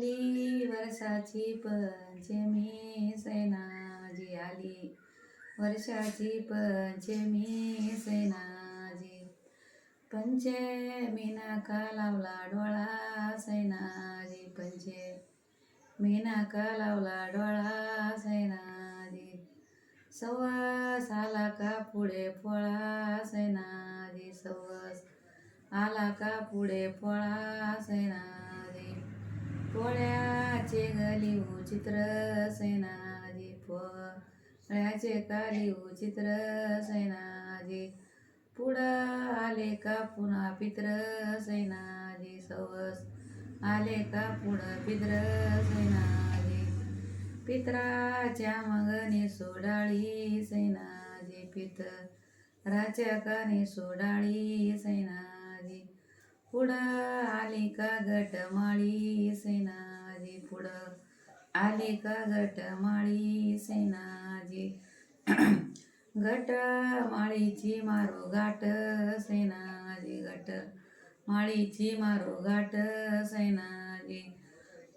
आली वर्षाची पंचमी सैनाजी आली वर्षाची पंचमी सैनाजी पंचमी नाका लावला डोळा सैनाजी पंचमी नाका लावला डोळा सैनाजी सव्वास आला का पुढे पोळा सैनाजी सव्वास आला का पुढे पोळा सैनाजी पोळ्याचे गलिऊ चित्र सैनाजी पोळ्याचे कालिऊ चित्र सैनाजी पुढं आले का पुन्हा पित्र सैनाजी सवस आले का पुढं पित्र सैनाजी पित्राच्या मगनी सोडाळी सैनाजी पित्राच्या कानी सोडाळी सैनाजी पुढं आली का गटमाळी सैनाजी पुढं आली का गटमाळी सैनाजी गटमाळीची मारो गाठ सैनाजी गटमाळीची मारो गाठ सैनाजी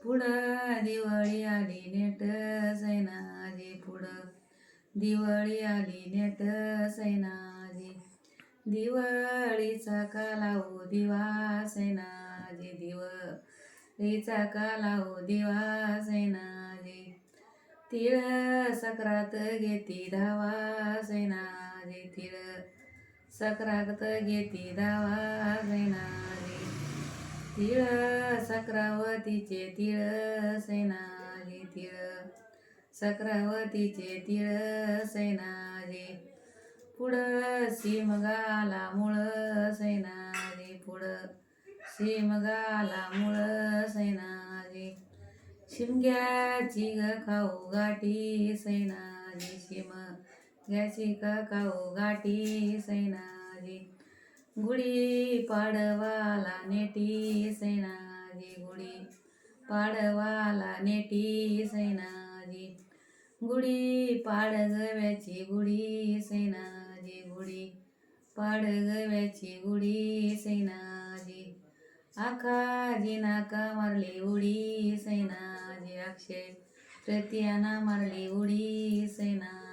पुढं दिवाळी आली नेट सैनाजी पुढं दिवाळी आली नेट सैनाजी दिवाळीचा कालावू दिवा सैनाजी दिवाळीचा कालावू दिवा सैनाजी तिळ सक्रात घेती धावा सैनाजी तिळ सक्रात घेती धावा सैनाजी तिळ सक्रावतीचे तिळ सैनाजी तिळ सक्रावतीचे तिळ सैनाजी पुढं सीमगाला मुळ सैनाजी पुढं सीमगाला मुळ सैनाजी शिमग्याची ग खाऊ गाठी सैनाजी शिमग्याची ग खाऊ गाठी सैनाजी गुढी पाडवाला नेटी सैनाजी गुढी पाडवाला नेटी सैनाजी गुढी पाडगव्याची गुढी सैनाजी गुढी पाडगव्याची गुढी सैनाजी आखाजी नाका मारली उडी सैनाजी अक्षय तृतीयाना मारली उडी सैनाजी